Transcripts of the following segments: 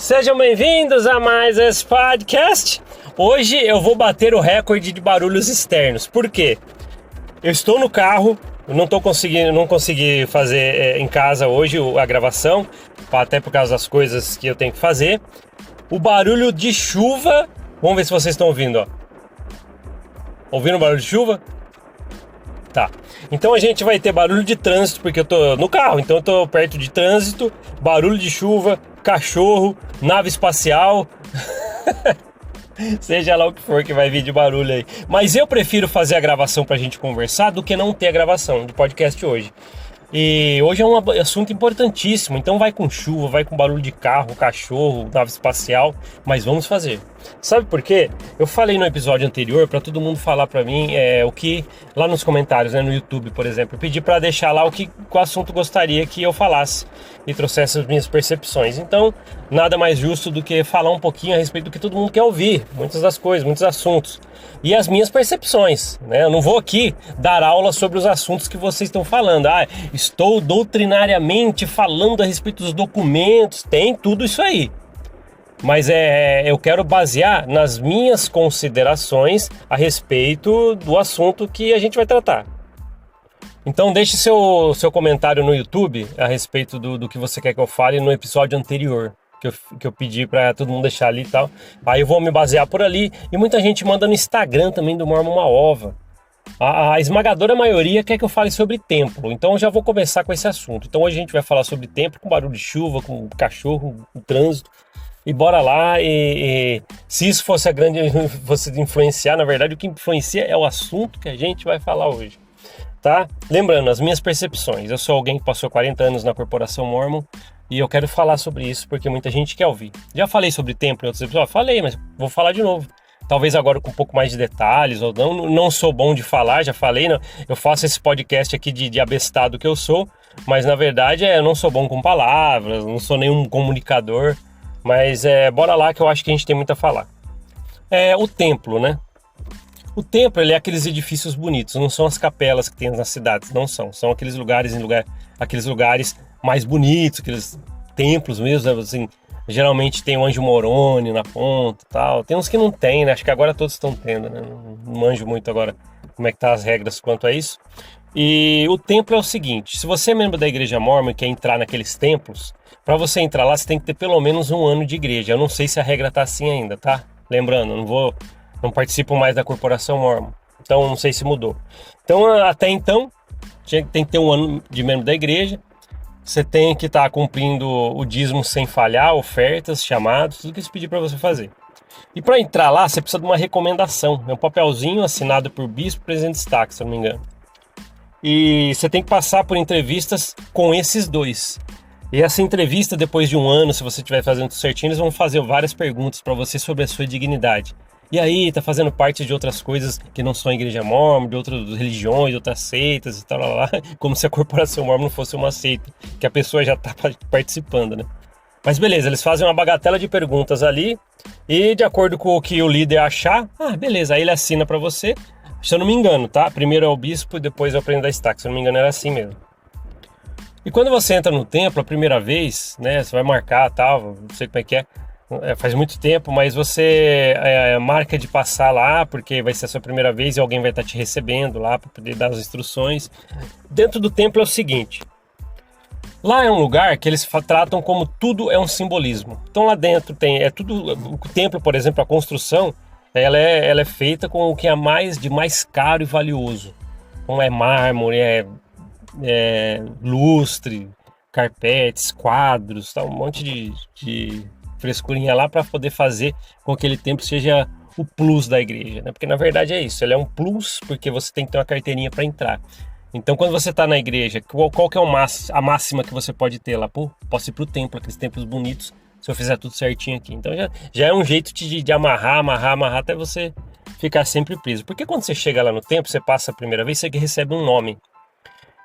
Sejam bem-vindos a mais esse podcast. Hoje eu vou bater o recorde de barulhos externos. Por quê? Eu estou no carro, não consegui fazer em casa hoje a gravação, até por causa das coisas que eu tenho que fazer. O barulho de chuva, vamos ver se vocês estão ouvindo, ó. Ouvindo o barulho de chuva? Tá. Então a gente vai ter barulho de trânsito, porque eu tô no carro, então eu tô perto de trânsito, barulho de chuva, cachorro, nave espacial, seja lá o que for que vai vir de barulho aí. Mas eu prefiro fazer a gravação pra gente conversar do que não ter a gravação do podcast hoje. E hoje é um assunto importantíssimo, então vai com chuva, vai com barulho de carro, cachorro, nave espacial, mas vamos fazer. Sabe por quê? Eu falei no episódio anterior para todo mundo falar para mim o que, lá nos comentários, né, no YouTube, por exemplo, eu pedi para deixar lá qual assunto gostaria que eu falasse e trouxesse as minhas percepções. Então, nada mais justo do que falar um pouquinho a respeito do que todo mundo quer ouvir, muitas das coisas, muitos assuntos. E as minhas percepções, né? Eu não vou aqui dar aula sobre os assuntos que vocês estão falando. Estou doutrinariamente falando a respeito dos documentos, tem tudo isso aí. Mas eu quero basear nas minhas considerações a respeito do assunto que a gente vai tratar. Então deixe seu comentário no YouTube a respeito do que você quer que eu fale no episódio anterior, que eu pedi para todo mundo deixar ali e tal. Aí eu vou me basear por ali. E muita gente manda no Instagram também do Mormon uma ova. A esmagadora maioria quer que eu fale sobre templo. Então eu já vou começar com esse assunto. Então hoje a gente vai falar sobre templo, com barulho de chuva, com cachorro, com trânsito. E bora lá, e se isso fosse fosse influenciar, na verdade o que influencia é o assunto que a gente vai falar hoje, tá? Lembrando, as minhas percepções, eu sou alguém que passou 40 anos na Corporação Mormon e eu quero falar sobre isso porque muita gente quer ouvir. Já falei sobre templo em outros episódios? Falei, mas vou falar de novo. Talvez agora com um pouco mais de detalhes, ou não sou bom de falar, já falei, não, eu faço esse podcast aqui de abestado que eu sou, mas na verdade eu não sou bom com palavras, não sou nenhum comunicador. Mas bora lá que eu acho que a gente tem muito a falar. O templo, né? O templo, ele é aqueles edifícios bonitos, não são as capelas que tem nas cidades, não são. São aqueles lugares mais bonitos, aqueles templos mesmo, assim. Geralmente tem o Anjo Moroni na ponta e tal. Tem uns que não tem, né? Acho que agora todos estão tendo, né? Não manjo muito agora como é que tá as regras quanto a isso. E o templo é o seguinte, se você é membro da Igreja Mormon e quer entrar naqueles templos, para você entrar lá você tem que ter pelo menos um ano de igreja. Eu não sei se a regra tá assim ainda, tá? Lembrando, não participo mais da Corporação Mormon, então não sei se mudou. Então até então, tem que ter um ano de membro da igreja, você tem que estar cumprindo o dízimo sem falhar, ofertas, chamados, tudo que eles pedir para você fazer. E para entrar lá você precisa de uma recomendação, é um papelzinho assinado por bispo, presidente de destaque, se eu não me engano. E você tem que passar por entrevistas com esses dois. E essa entrevista, depois de um ano, se você estiver fazendo tudo certinho, eles vão fazer várias perguntas para você sobre a sua dignidade. E aí, tá fazendo parte de outras coisas que não são a Igreja Mormon, de outras religiões, de outras seitas e tal, lá, como se a Corporação Mormon não fosse uma seita, que a pessoa já tá participando, né? Mas beleza, eles fazem uma bagatela de perguntas ali, e de acordo com o que o líder achar, beleza, aí ele assina para você. Se eu não me engano, tá? Primeiro é o bispo e depois é o presidente da destaque. Se eu não me engano, era assim mesmo. E quando você entra no templo a primeira vez, né? Você vai marcar, tal, não sei como é que é. Faz muito tempo, mas você marca de passar lá, porque vai ser a sua primeira vez e alguém vai estar te recebendo lá para poder dar as instruções. Dentro do templo é o seguinte. Lá é um lugar que eles tratam como tudo é um simbolismo. Então lá dentro tem tudo. O templo, por exemplo, a construção, ela é feita com o que é de mais caro e valioso. Como é mármore, lustre, carpetes, quadros, tá, um monte de frescurinha lá para poder fazer com que aquele templo seja o plus da igreja, né? Porque na verdade é isso, ele é um plus porque você tem que ter uma carteirinha para entrar. Então quando você está na igreja, qual que é a máxima que você pode ter lá? Pô, posso ir pro templo, aqueles templos bonitos, se eu fizer tudo certinho aqui. Então já é um jeito de amarrar até você ficar sempre preso. Porque quando você chega lá no templo, você passa a primeira vez, você recebe um nome.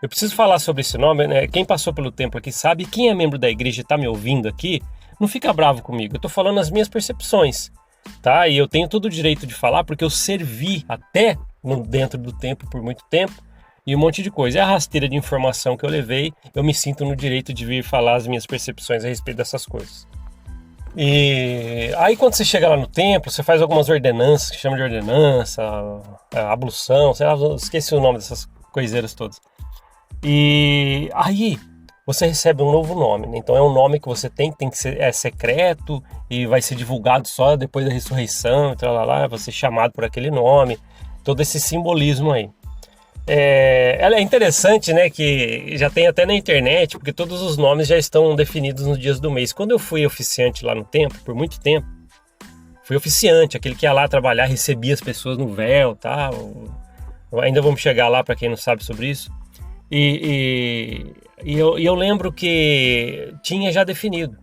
Eu preciso falar sobre esse nome, né? Quem passou pelo templo aqui sabe, quem é membro da igreja e está me ouvindo aqui, não fica bravo comigo. Eu estou falando as minhas percepções, tá? E eu tenho todo o direito de falar porque eu servi até dentro do templo por muito tempo e um monte de coisa. É a rasteira de informação que eu levei, eu me sinto no direito de vir falar as minhas percepções a respeito dessas coisas. E aí quando você chega lá no templo, você faz algumas ordenanças, que chama de ordenança, ablução, sei lá, esqueci o nome dessas coiseiras todas. E aí você recebe um novo nome, né? Então é um nome que você tem que ser secreto e vai ser divulgado só depois da ressurreição, lá, você é chamado por aquele nome, todo esse simbolismo aí. Ela é interessante, né, que já tem até na internet, porque todos os nomes já estão definidos nos dias do mês. Quando eu fui oficiante lá no templo, por muito tempo, fui oficiante, aquele que ia lá trabalhar, recebia as pessoas no véu, tá? Ainda vamos chegar lá para quem não sabe sobre isso. Eu lembro que tinha já definido.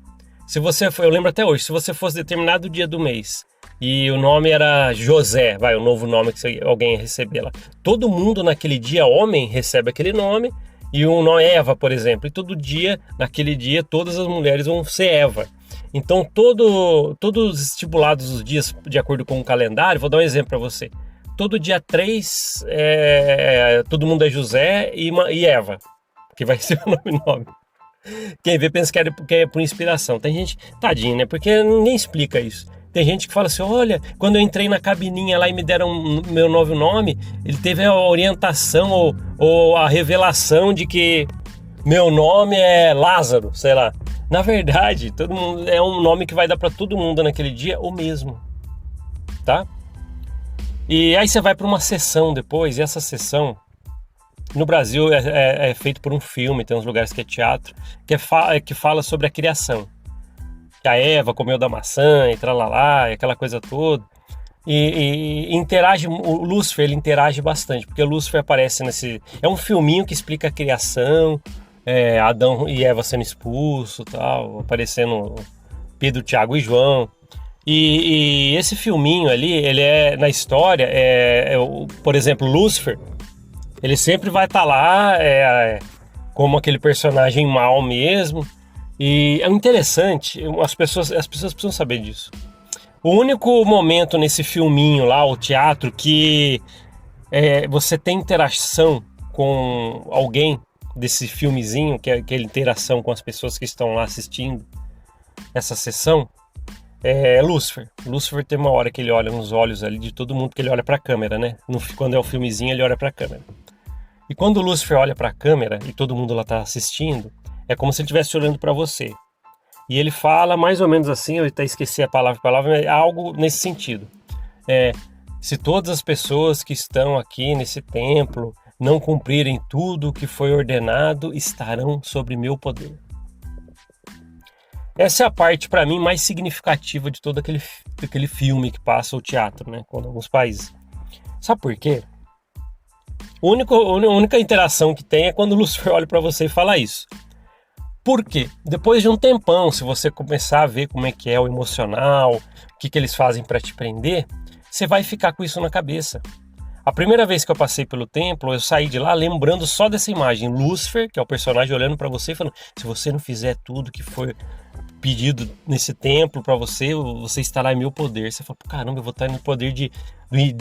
Eu lembro até hoje, se você fosse determinado dia do mês e o nome era José, o novo nome que alguém ia receber lá. Todo mundo naquele dia, homem, recebe aquele nome, e o nome é Eva, por exemplo. E todo dia, naquele dia, todas as mulheres vão ser Eva. Então, todos estipulados os dias, de acordo com o calendário, vou dar um exemplo para você. Todo dia 3, todo mundo é José e Eva, que vai ser o nome. Quem vê pensa que é por inspiração. Tem gente, tadinho, né? Porque ninguém explica isso. Tem gente que fala assim, olha, quando eu entrei na cabininha lá e me deram meu novo nome, ele teve a orientação ou a revelação de que meu nome é Lázaro, sei lá. Na verdade, todo mundo é um nome que vai dar para todo mundo naquele dia o mesmo, tá? E aí você vai para uma sessão depois, e essa sessão, no Brasil é feito por um filme, tem uns lugares que é teatro, que fala sobre a criação. Que a Eva comeu da maçã e tralalá, e aquela coisa toda. E interage, o Lúcifer, ele interage bastante, porque o Lúcifer aparece nesse... É um filminho que explica a criação, Adão e Eva sendo expulsos, tal, aparecendo Pedro, Tiago e João. E esse filminho ali, ele na história, por exemplo, Lúcifer, ele sempre vai estar lá como aquele personagem mau mesmo. E é interessante, as pessoas precisam saber disso. O único momento nesse filminho lá, o teatro, que você tem interação com alguém desse filmezinho, que é aquela interação com as pessoas que estão lá assistindo essa sessão, é Lúcifer. Lúcifer tem uma hora que ele olha nos olhos ali de todo mundo, que ele olha pra câmera, né? Quando é o filmezinho, ele olha pra câmera. E quando o Lúcifer olha pra câmera e todo mundo lá tá assistindo, é como se ele estivesse olhando para você. E ele fala mais ou menos assim, eu até esqueci a palavra, mas é algo nesse sentido. Se todas as pessoas que estão aqui nesse templo não cumprirem tudo o que foi ordenado, estarão sob meu poder. Essa é a parte, para mim, mais significativa de todo aquele filme que passa o teatro, né, com alguns países. Sabe por quê? A única interação que tem é quando o Lúcifer olha para você e fala isso. Por quê? Depois de um tempão, se você começar a ver como é que é o emocional, o que eles fazem para te prender, você vai ficar com isso na cabeça. A primeira vez que eu passei pelo templo, eu saí de lá lembrando só dessa imagem. Lúcifer, que é o personagem olhando para você e falando, se você não fizer tudo que foi pedido nesse templo para você, você estará em meu poder. Você fala, caramba, eu vou estar no poder de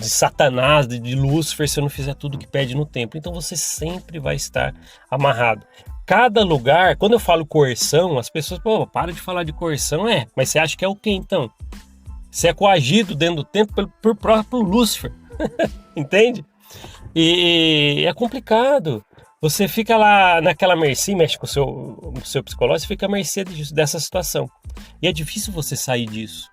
Satanás, de Lúcifer, se eu não fizer tudo que pede no templo. Então você sempre vai estar amarrado. Cada lugar, quando eu falo coerção, as pessoas, para de falar de coerção, mas você acha que é o quê então? Você é coagido dentro do templo por próprio Lúcifer, entende? E é complicado. Você fica lá naquela mercê, mexe com o seu psicológico, você fica à mercê dessa situação. E é difícil você sair disso.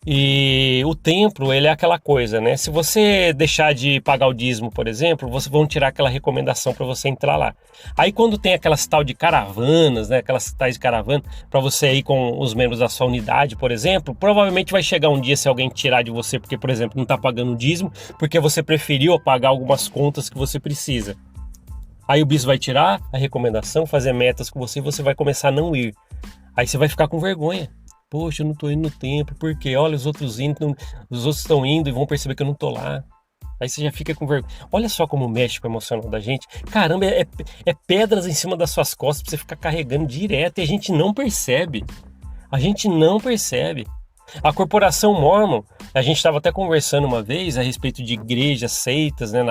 E o templo, ele é aquela coisa, né? Se você deixar de pagar o dízimo, por exemplo, vão tirar aquela recomendação para você entrar lá. Aí quando tem aquelas tal de caravanas, né? Aquelas tais de caravana, para você ir com os membros da sua unidade, por exemplo, provavelmente vai chegar um dia se alguém tirar de você, porque, por exemplo, não está pagando o dízimo, porque você preferiu pagar algumas contas que você precisa. Aí o bispo vai tirar a recomendação, fazer metas com você e você vai começar a não ir. Aí você vai ficar com vergonha. Poxa, eu não tô indo no templo, porque olha, os outros estão indo e vão perceber que eu não tô lá. Aí você já fica com vergonha. Olha só como mexe com o emocional da gente. Caramba, é pedras em cima das suas costas pra você ficar carregando direto e a gente não percebe. A gente não percebe. A corporação Mórmon, a gente estava até conversando uma vez a respeito de igrejas, seitas, né,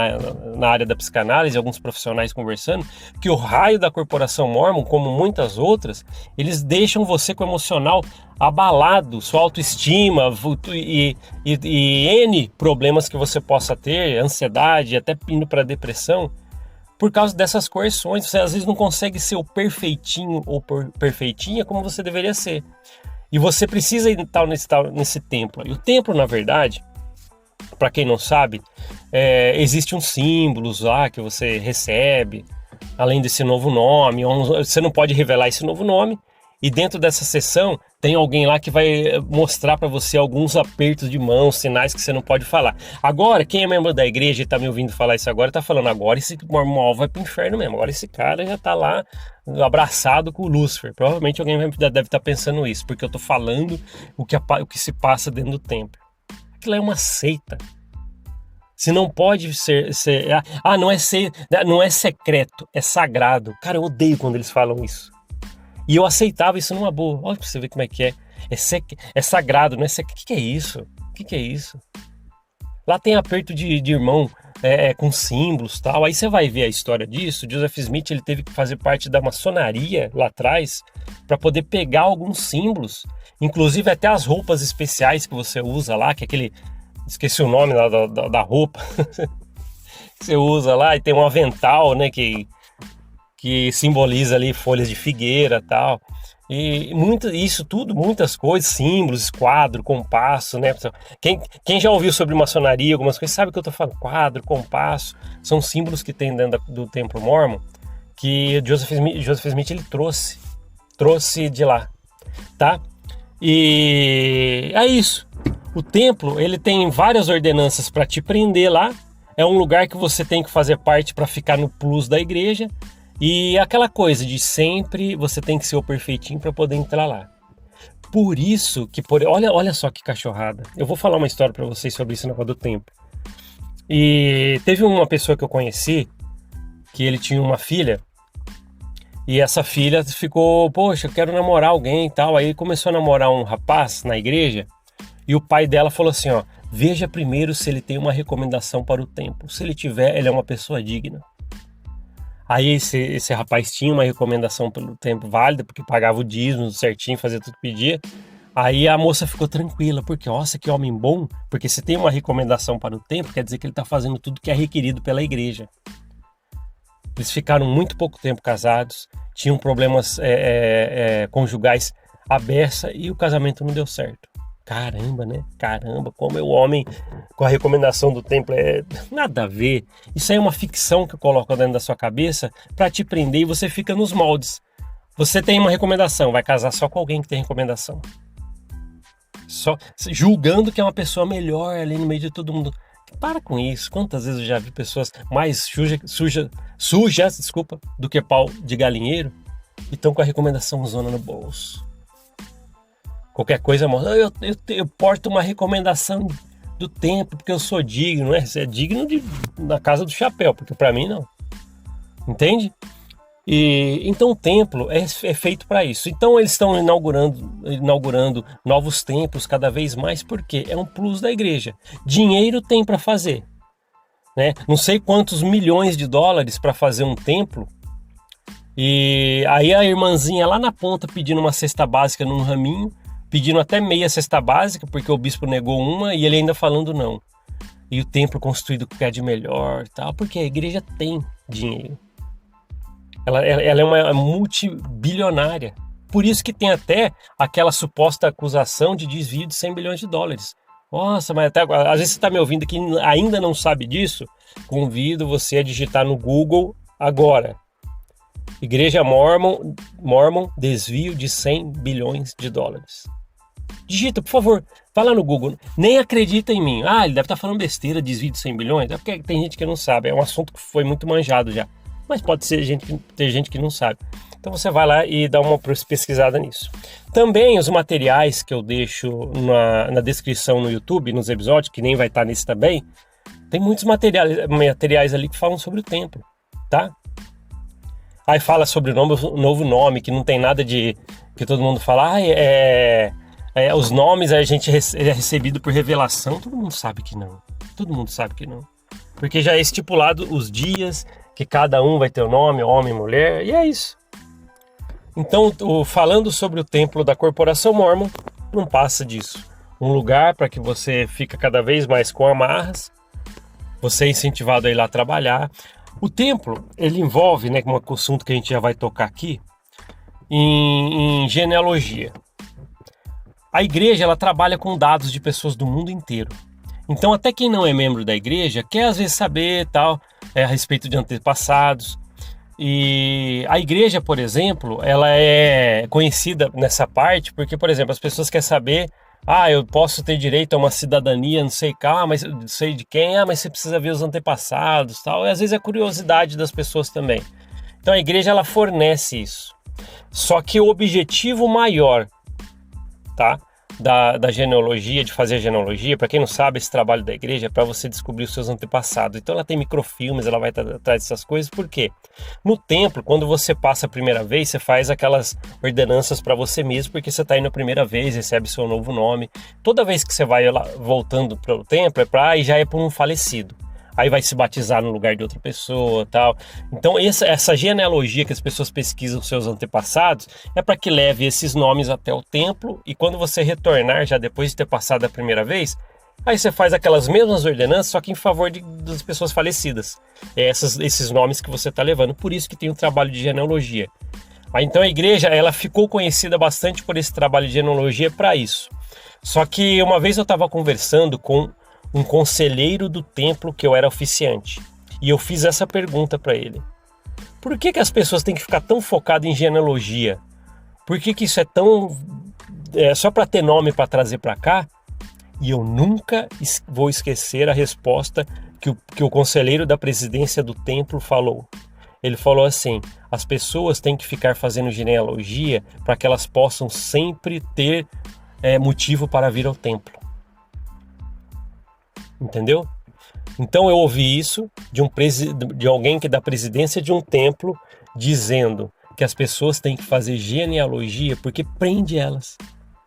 na área da psicanálise, alguns profissionais conversando, que o raio da corporação Mórmon, como muitas outras, eles deixam você com o emocional abalado, sua autoestima e N problemas que você possa ter, ansiedade, até indo para depressão, por causa dessas coerções. Você às vezes não consegue ser o perfeitinho ou perfeitinha como você deveria ser. E você precisa estar nesse templo. E o templo, na verdade, para quem não sabe, existe uns símbolos lá que você recebe, além desse novo nome. Você não pode revelar esse novo nome. E dentro dessa sessão, tem alguém lá que vai mostrar para você alguns apertos de mão, sinais que você não pode falar. Agora, quem é membro da igreja e está me ouvindo falar isso agora, está falando, agora esse mormon vai para o inferno mesmo. Agora esse cara já está lá abraçado com o Lúcifer. Provavelmente alguém já deve estar pensando isso, porque eu estou falando o que se passa dentro do templo. Aquilo é uma seita. Se não pode ser não é secreto, é sagrado. Cara, eu odeio quando eles falam isso. E eu aceitava isso numa boa. Olha pra você ver como é que é. É sagrado, não é secreto. O que é isso? O que é isso? Lá tem aperto de irmão com símbolos e tal. Aí você vai ver a história disso. Joseph Smith, ele teve que fazer parte da maçonaria lá atrás para poder pegar alguns símbolos. Inclusive até as roupas especiais que você usa lá, que é aquele... Esqueci o nome da roupa. Que você usa lá, e tem um avental, né, que simboliza ali folhas de figueira e tal. E isso tudo, muitas coisas, símbolos, quadro, compasso, né? Quem já ouviu sobre maçonaria, algumas coisas, sabe o que eu tô falando. Quadro, compasso, são símbolos que tem dentro do templo Mórmon, que Joseph Smith ele trouxe de lá, tá? E é isso. O templo, ele tem várias ordenanças para te prender lá. É um lugar que você tem que fazer parte para ficar no plus da igreja. E aquela coisa de sempre você tem que ser o perfeitinho para poder entrar lá. Por isso que... Olha só que cachorrada. Eu vou falar uma história para vocês sobre isso na Rua do Tempo. E teve uma pessoa que eu conheci, que ele tinha uma filha, e essa filha ficou, poxa, eu quero namorar alguém e tal. Aí começou a namorar um rapaz na igreja, e o pai dela falou assim, ó, veja primeiro se ele tem uma recomendação para o templo. Se ele tiver, ele é uma pessoa digna. Aí esse rapaz tinha uma recomendação pelo tempo válida, porque pagava o dízimo certinho, fazia tudo que pedia. Aí a moça ficou tranquila, porque, nossa, que homem bom, porque se tem uma recomendação para o templo, quer dizer que ele está fazendo tudo que é requerido pela igreja. Eles ficaram muito pouco tempo casados, tinham problemas conjugais à beça e o casamento não deu certo. Caramba, né? Caramba, como o homem com a recomendação do templo nada a ver. Isso aí é uma ficção que coloca dentro da sua cabeça para te prender e você fica nos moldes. Você tem uma recomendação, vai casar só com alguém que tem recomendação. Só julgando que é uma pessoa melhor ali no meio de todo mundo. Para com isso. Quantas vezes eu já vi pessoas mais sujas, do que pau de galinheiro e estão com a recomendação zona no bolso. Qualquer coisa, eu porto uma recomendação do templo porque eu sou digno, né? Você é digno da casa do chapéu, porque para mim não. Entende? E então o templo é feito para isso. Então eles estão inaugurando novos templos cada vez mais, porque é um plus da igreja. Dinheiro tem para fazer, né? Não sei quantos milhões de dólares para fazer um templo. E aí a irmãzinha lá na ponta pedindo uma cesta básica num raminho, pedindo até meia cesta básica, porque o bispo negou uma e ele ainda falando não. E o templo construído com o que é de melhor, tal, porque a igreja tem dinheiro. Ela é uma multibilionária. Por isso que tem até aquela suposta acusação de desvio de 100 bilhões de dólares. Nossa, mas até agora, às vezes você está me ouvindo que ainda não sabe disso, convido você a digitar no Google agora. Igreja Mórmon, desvio de 100 bilhões de dólares. Digita, por favor, vai lá no Google. Nem acredita em mim. Ele deve estar falando besteira, desvio de 100 bilhões. É porque tem gente que não sabe. É um assunto que foi muito manjado já. Mas pode ser ter gente que não sabe. Então você vai lá e dá uma pesquisada nisso. Também os materiais que eu deixo na descrição no YouTube, nos episódios, que nem vai estar nesse também, tem muitos materiais ali que falam sobre o templo, tá? Aí fala sobre o novo nome, que não tem nada de... que todo mundo fala, Os nomes a gente é recebido por revelação, todo mundo sabe que não. Todo mundo sabe que não. Porque já é estipulado os dias que cada um vai ter o nome, homem, mulher, e é isso. Então, falando sobre o templo da Corporação Mórmon, não passa disso. Um lugar para que você fica cada vez mais com amarras, você é incentivado a ir lá trabalhar. O templo, ele envolve, né, um assunto que a gente já vai tocar aqui, em genealogia. A igreja, ela trabalha com dados de pessoas do mundo inteiro. Então, até quem não é membro da igreja quer às vezes saber tal, a respeito de antepassados. E a igreja, por exemplo, ela é conhecida nessa parte porque, por exemplo, as pessoas querem saber, eu posso ter direito a uma cidadania, não sei mas não sei de quem, mas você precisa ver os antepassados, tal. E às vezes é curiosidade das pessoas também. Então a igreja, ela fornece isso. Só que o objetivo maior, tá, da genealogia, de fazer a genealogia, para quem não sabe, esse trabalho da igreja é para você descobrir os seus antepassados. Então ela tem microfilmes, ela vai atrás dessas coisas. Por quê? No templo, quando você passa a primeira vez, você faz aquelas ordenanças para você mesmo, porque você está indo a primeira vez, recebe seu novo nome. Toda vez que você vai lá, voltando para o templo, e já é por um falecido. Aí vai se batizar no lugar de outra pessoa, tal. Então essa genealogia que as pessoas pesquisam os seus antepassados é para que leve esses nomes até o templo, e quando você retornar, já depois de ter passado a primeira vez, aí você faz aquelas mesmas ordenanças, só que em favor das pessoas falecidas. Esses nomes que você está levando, por isso que tem um trabalho de genealogia. Então a igreja, ela ficou conhecida bastante por esse trabalho de genealogia para isso. Só que uma vez eu estava conversando com um conselheiro do templo que eu era oficiante. E eu fiz essa pergunta para ele. Por que as pessoas têm que ficar tão focadas em genealogia? Por que isso é tão... só para ter nome para trazer para cá? E eu nunca vou esquecer a resposta que o conselheiro da presidência do templo falou. Ele falou assim: as pessoas têm que ficar fazendo genealogia para que elas possam sempre ter motivo para vir ao templo. Entendeu? Então eu ouvi isso de alguém que é da presidência de um templo, dizendo que as pessoas têm que fazer genealogia porque prende elas.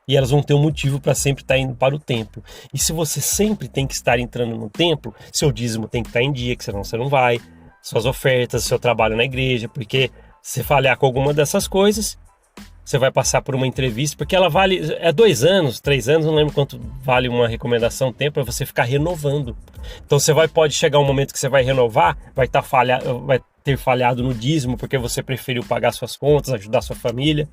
E elas vão ter um motivo para sempre estar indo para o templo. E se você sempre tem que estar entrando no templo, seu dízimo tem que estar em dia, que senão você não vai. Suas ofertas, seu trabalho na igreja, porque se falhar com alguma dessas coisas, você vai passar por uma entrevista, porque ela vale 2 anos, 3 anos, não lembro quanto vale uma recomendação, tempo para você ficar renovando. Então pode chegar um momento que você vai renovar, vai ter falhado no dízimo porque você preferiu pagar suas contas, ajudar sua família.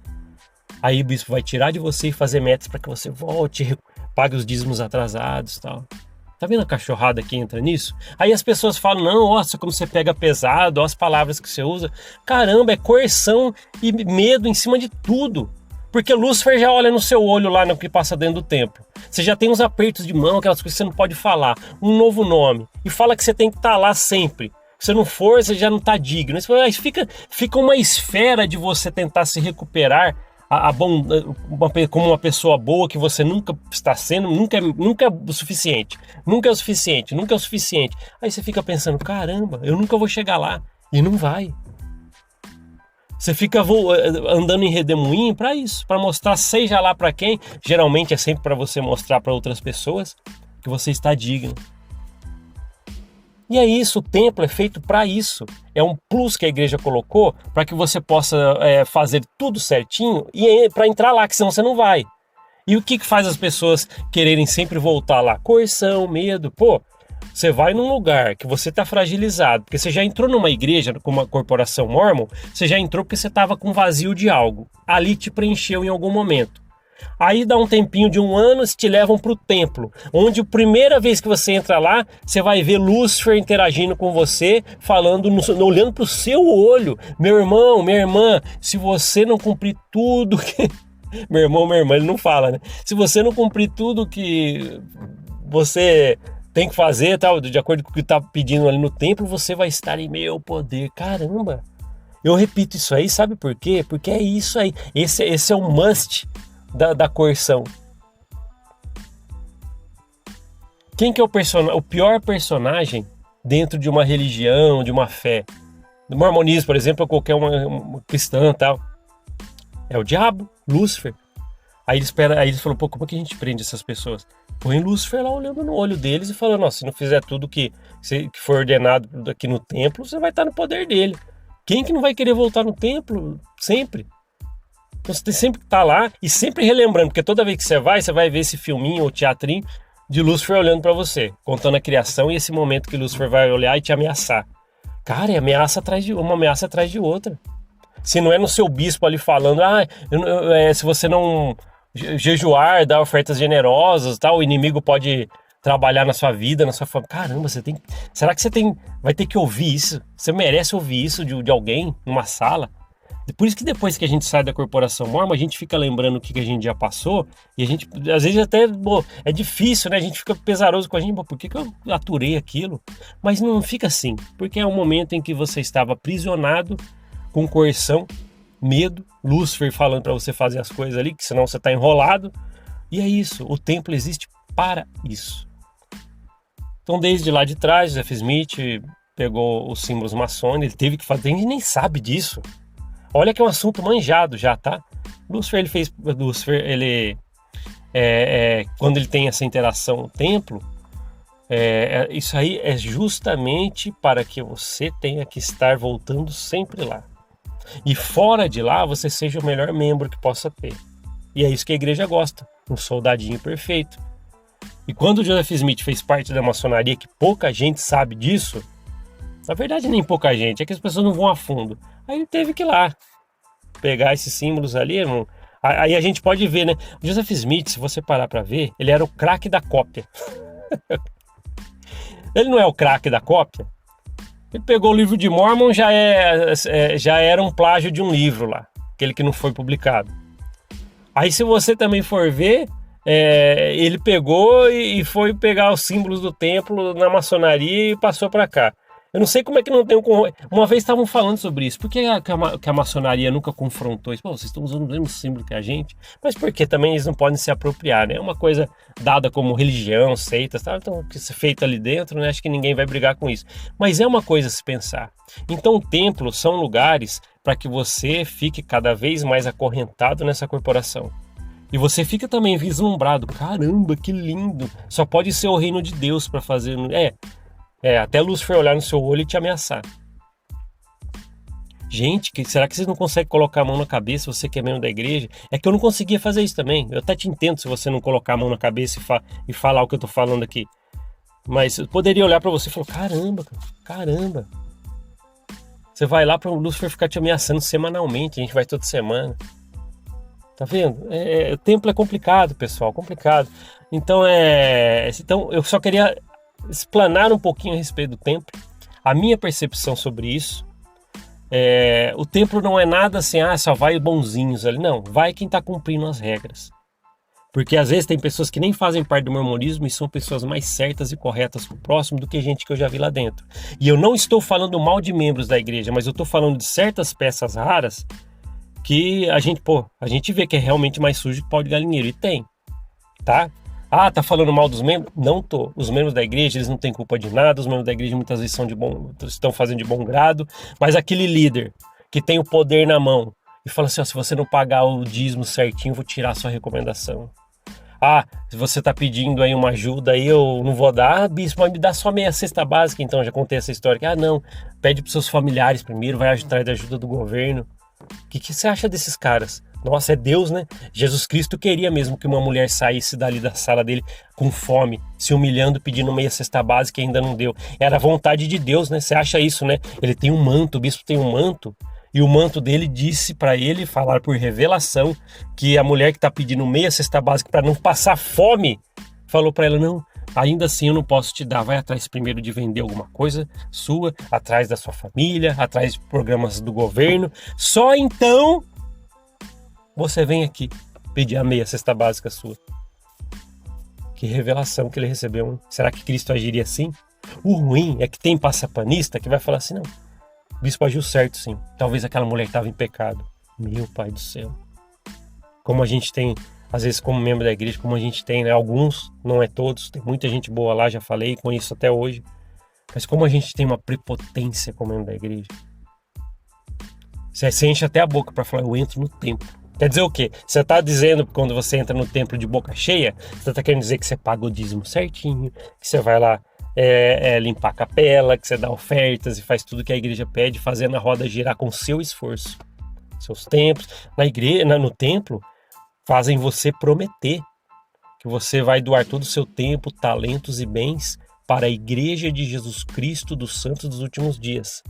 Aí o bispo vai tirar de você e fazer metas para que você volte, pague os dízimos atrasados, tal. Tá vendo a cachorrada que entra nisso? Aí as pessoas falam: não, nossa, como você pega pesado, ó, as palavras que você usa. Caramba, é coerção e medo em cima de tudo. Porque Lúcifer já olha no seu olho lá no que passa dentro do templo. Você já tem uns apertos de mão, aquelas coisas que você não pode falar. Um novo nome. E fala que você tem que estar lá sempre. Se você não for, você já não está digno. Fica uma esfera de você tentar se recuperar como uma pessoa boa que você nunca está sendo, nunca é o suficiente. Nunca é o suficiente, nunca é o suficiente. Aí você fica pensando: caramba, eu nunca vou chegar lá. E não vai. Você fica andando em redemoinho para isso, para mostrar, seja lá para quem. Geralmente é sempre para você mostrar para outras pessoas que você está digno. E é isso, o templo é feito para isso. É um plus que a igreja colocou para que você possa fazer tudo certinho e para entrar lá, que senão você não vai. E o que faz as pessoas quererem sempre voltar lá? Coerção, medo. Pô, você vai num lugar que você está fragilizado, porque você já entrou numa igreja com uma corporação mórmon, você já entrou porque você estava com vazio de algo. Ali te preencheu em algum momento. Aí dá um tempinho de 1 ano, te levam para o templo, onde a primeira vez que você entra lá, você vai ver Lúcifer interagindo com você, falando, olhando para o seu olho: meu irmão, minha irmã, se você não cumprir tudo que... Meu irmão, minha irmã, ele não fala, né? Se você não cumprir tudo que você tem que fazer, tal, de acordo com o que está pedindo ali no templo, você vai estar em meu poder. Caramba! Eu repito isso aí, sabe por quê? Porque é isso aí. Esse é o must da coerção. Quem que é o pior personagem dentro de uma religião, de uma fé? Do mormonismo, por exemplo, ou qualquer uma cristã, tal. É o diabo, Lúcifer. Aí eles falaram, pô, como é que a gente prende essas pessoas? Põe Lúcifer lá olhando no olho deles e falando, nossa, se não fizer tudo que for ordenado aqui no templo, você vai estar no poder dele. Quem que não vai querer voltar no templo sempre? Então você tem sempre que estar lá e sempre relembrando, porque toda vez que você vai ver esse filminho ou teatrinho de Lúcifer olhando para você, contando a criação e esse momento que Lúcifer vai olhar e te ameaçar. Cara, é ameaça atrás de uma ameaça atrás de outra. Se não é no seu bispo ali falando, se você não jejuar, dar ofertas generosas, tal, o inimigo pode trabalhar na sua vida, na sua família. Caramba, será que vai ter que ouvir isso? Você merece ouvir isso de alguém numa sala? Por isso que depois que a gente sai da corporação mormon, a gente fica lembrando o que a gente já passou, e a gente, às vezes até, é difícil, né? A gente fica pesaroso com a gente, por que eu aturei aquilo? Mas não fica assim, porque é um momento em que você estava aprisionado, com coerção, medo, Lúcifer falando para você fazer as coisas ali, que senão você está enrolado, e é isso, o templo existe para isso. Então desde lá de trás, Joseph Smith pegou os símbolos maçônicos, ele teve que fazer, a gente nem sabe disso. Olha que é um assunto manjado já, tá? Lúcifer, quando ele tem essa interação no templo, isso aí é justamente para que você tenha que estar voltando sempre lá. E fora de lá, você seja o melhor membro que possa ter. E é isso que a igreja gosta, um soldadinho perfeito. E quando o Joseph Smith fez parte da maçonaria, que pouca gente sabe disso, na verdade nem pouca gente, é que as pessoas não vão a fundo. Aí ele teve que ir lá, pegar esses símbolos ali, irmão. Aí a gente pode ver, né? O Joseph Smith, se você parar pra ver, ele era o craque da cópia. Ele não é o craque da cópia? Ele pegou o livro de Mormon, já era um plágio de um livro lá, aquele que não foi publicado. Aí se você também for ver, ele pegou e foi pegar os símbolos do templo na maçonaria e passou para cá. Eu não sei como é que não tem uma vez estavam falando sobre isso. Por que a maçonaria nunca confrontou isso? Pô, vocês estão usando o mesmo símbolo que a gente. Mas porque também eles não podem se apropriar, né? É uma coisa dada como religião, seitas, tá? Então, que é feito ali dentro, né? Acho que ninguém vai brigar com isso. Mas é uma coisa a se pensar. Então, templos são lugares para que você fique cada vez mais acorrentado nessa corporação. E você fica também vislumbrado. Caramba, que lindo! Só pode ser o reino de Deus para fazer... até Lúcifer olhar no seu olho e te ameaçar. Gente, será que vocês não conseguem colocar a mão na cabeça, você que é membro da igreja? É que eu não conseguia fazer isso também. Eu até te entendo se você não colocar a mão na cabeça e falar o que eu tô falando aqui. Mas eu poderia olhar pra você e falar, caramba. Você vai lá para o Lúcifer ficar te ameaçando semanalmente, a gente vai toda semana. Tá vendo? O templo é complicado, pessoal, complicado. Então eu só queria explanar um pouquinho a respeito do templo, a minha percepção sobre isso. O templo não é nada assim, só vai bonzinhos ali, não, vai quem está cumprindo as regras, porque às vezes tem pessoas que nem fazem parte do mormonismo e são pessoas mais certas e corretas pro próximo do que gente que eu já vi lá dentro. E eu não estou falando mal de membros da igreja, mas eu estou falando de certas peças raras que a gente vê que é realmente mais sujo que pau de galinheiro, e tem, tá? Tá falando mal dos membros? Não tô. Os membros da igreja, eles não têm culpa de nada, os membros da igreja muitas vezes estão fazendo de bom grado, mas aquele líder que tem o poder na mão e fala assim, se você não pagar o dízimo certinho, eu vou tirar a sua recomendação. Se você tá pedindo aí uma ajuda, aí eu não vou dar, bispo, mas me dá só meia cesta básica, então, já contei essa história, que não, pede pros seus familiares primeiro, vai atrás da ajuda do governo. O que você acha desses caras? Nossa, é Deus, né? Jesus Cristo queria mesmo que uma mulher saísse dali da sala dele com fome, se humilhando, pedindo meia cesta básica e ainda não deu. Era a vontade de Deus, né? Você acha isso, né? Ele tem um manto, o bispo tem um manto, e o manto dele disse para ele, falar por revelação, que a mulher que está pedindo meia cesta básica para não passar fome, falou para ela, não, ainda assim eu não posso te dar, vai atrás primeiro de vender alguma coisa sua, atrás da sua família, atrás de programas do governo, só então você vem aqui pedir a meia cesta básica sua. Que revelação que ele recebeu, hein? Será que Cristo agiria assim? O ruim é que tem passapanista que vai falar assim, não, o bispo agiu certo sim, talvez aquela mulher estava em pecado. Meu pai do céu. Como a gente tem, às vezes como membro da igreja, como a gente tem, né? Alguns, não é todos, tem muita gente boa lá, já falei com isso até hoje, mas como a gente tem uma prepotência como membro da igreja. Você enche até a boca para falar, eu entro no templo. Quer dizer o quê? Você está dizendo que quando você entra no templo de boca cheia, você está querendo dizer que você paga o dízimo certinho, que você vai lá limpar a capela, que você dá ofertas e faz tudo que a igreja pede, fazendo a roda girar com seu esforço. Seus templos. Na igreja, no templo, fazem você prometer que você vai doar todo o seu tempo, talentos e bens para a igreja de Jesus Cristo dos Santos dos Últimos Dias.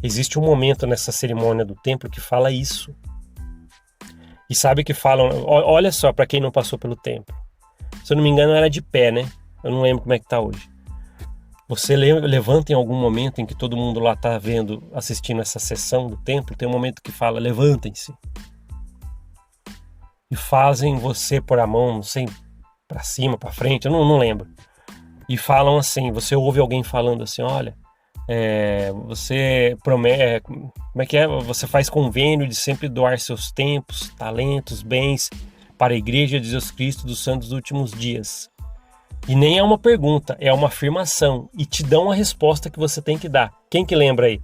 Existe um momento nessa cerimônia do templo que fala isso. E sabe que falam, olha só, para quem não passou pelo templo. Se eu não me engano, era de pé, né? Eu não lembro como é que tá hoje. Você levanta em algum momento em que todo mundo lá tá vendo, assistindo essa sessão do templo, tem um momento que fala, levantem-se. E fazem você pôr a mão, não sei, para cima, para frente, eu não lembro. E falam assim, você ouve alguém falando assim, olha, você promete, como é que é? Você faz convênio de sempre doar seus tempos, talentos, bens para a igreja de Jesus Cristo dos Santos dos Últimos Dias. E nem é uma pergunta, é uma afirmação. E te dão a resposta que você tem que dar. Quem que lembra aí?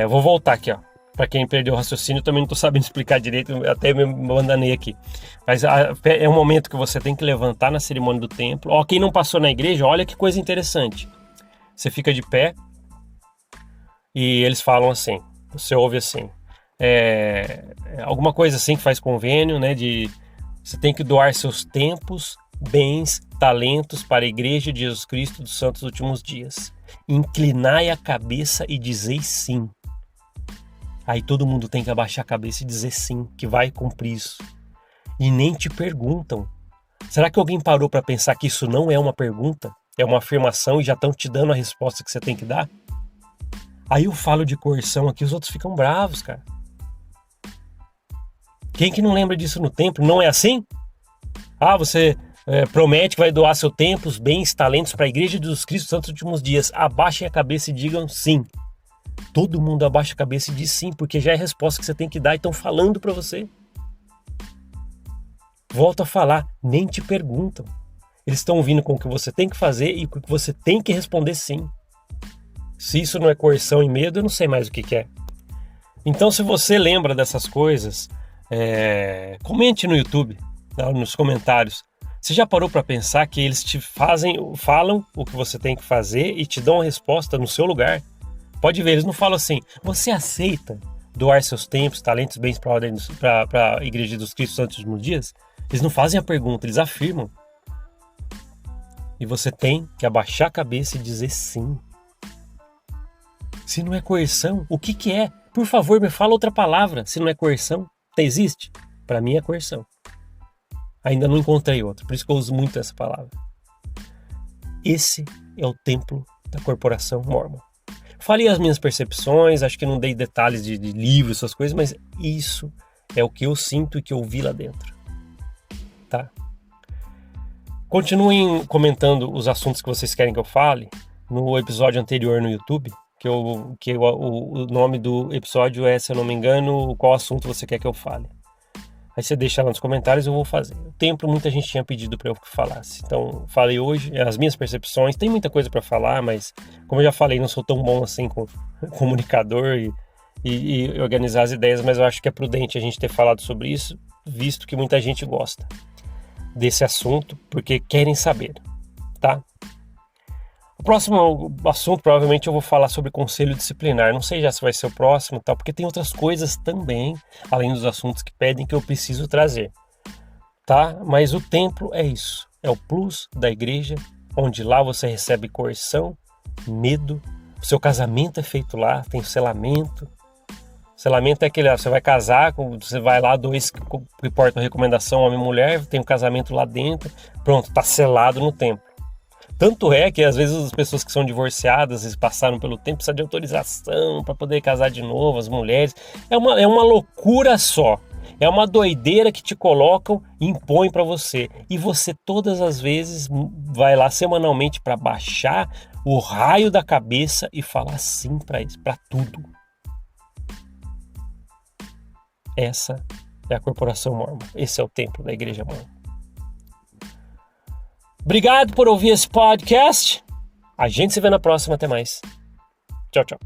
Vou voltar aqui, ó. Para quem perdeu o raciocínio, também não estou sabendo explicar direito, até me bandanei aqui. Mas é um momento que você tem que levantar na cerimônia do templo. Ó, quem não passou na igreja, olha que coisa interessante. Você fica de pé e eles falam assim, você ouve assim, alguma coisa assim que faz convênio, né? Você tem que doar seus tempos, bens, talentos para a igreja de Jesus Cristo dos Santos Últimos Dias. Inclinai a cabeça e dizei sim. Aí todo mundo tem que abaixar a cabeça e dizer sim, que vai cumprir isso. E nem te perguntam. Será que alguém parou para pensar que isso não é uma pergunta? É uma afirmação e já estão te dando a resposta que você tem que dar? Aí eu falo de coerção aqui, os outros ficam bravos, cara. Quem que não lembra disso no templo? Não é assim? Você promete que vai doar seu tempo, os bens, talentos para a igreja de Jesus Cristo dos Santos Últimos Dias. Abaixem a cabeça e digam sim. Todo mundo abaixa a cabeça e diz sim, porque já é a resposta que você tem que dar e estão falando para você. Volto a falar, nem te perguntam. Eles estão ouvindo com o que você tem que fazer e com o que você tem que responder sim. Se isso não é coerção e medo, eu não sei mais o que é. Então, se você lembra dessas coisas, comente no YouTube, nos comentários. Você já parou para pensar que eles falam o que você tem que fazer e te dão a resposta no seu lugar? Pode ver, eles não falam assim, você aceita doar seus tempos, talentos, bens para a Igreja dos Cristos Santos dos Últimos Dias? Eles não fazem a pergunta, eles afirmam. E você tem que abaixar a cabeça e dizer sim. Se não é coerção, o que é? Por favor, me fala outra palavra. Se não é coerção, existe? Para mim é coerção. Ainda não encontrei outra, por isso que eu uso muito essa palavra. Esse é o templo da corporação Mormon. Falei as minhas percepções, acho que não dei detalhes de livros, essas coisas, mas isso é o que eu sinto e que eu vi lá dentro. Tá? Continuem comentando os assuntos que vocês querem que eu fale no episódio anterior no YouTube, que o nome do episódio é, se eu não me engano, qual assunto você quer que eu fale. Aí você deixa lá nos comentários e eu vou fazer. O templo muita gente tinha pedido para eu que falasse. Então falei hoje, as minhas percepções. Tem muita coisa para falar, mas como eu já falei, não sou tão bom assim com comunicador e organizar as ideias, mas eu acho que é prudente a gente ter falado sobre isso, visto que muita gente gosta desse assunto, porque querem saber, tá? O próximo assunto, provavelmente eu vou falar sobre conselho disciplinar. Não sei já se vai ser o próximo, tal, porque tem outras coisas também, além dos assuntos que pedem, que eu preciso trazer, tá? Mas o templo é isso, é o plus da igreja, onde lá você recebe coerção, medo, o seu casamento é feito lá, tem selamento. Selamento é aquele, você vai casar, você vai lá, dois que portam recomendação, homem e mulher, tem um casamento lá dentro, pronto, tá selado no templo. Tanto é que às vezes as pessoas que são divorciadas e passaram pelo tempo precisam de autorização para poder casar de novo, as mulheres. É uma loucura só. É uma doideira que te colocam e impõem para você. E você todas as vezes vai lá semanalmente para baixar o raio da cabeça e falar sim para isso, para tudo. Essa é a corporação Mormon. Esse é o templo da igreja Mormon. Obrigado por ouvir esse podcast. A gente se vê na próxima. Até mais. Tchau, tchau.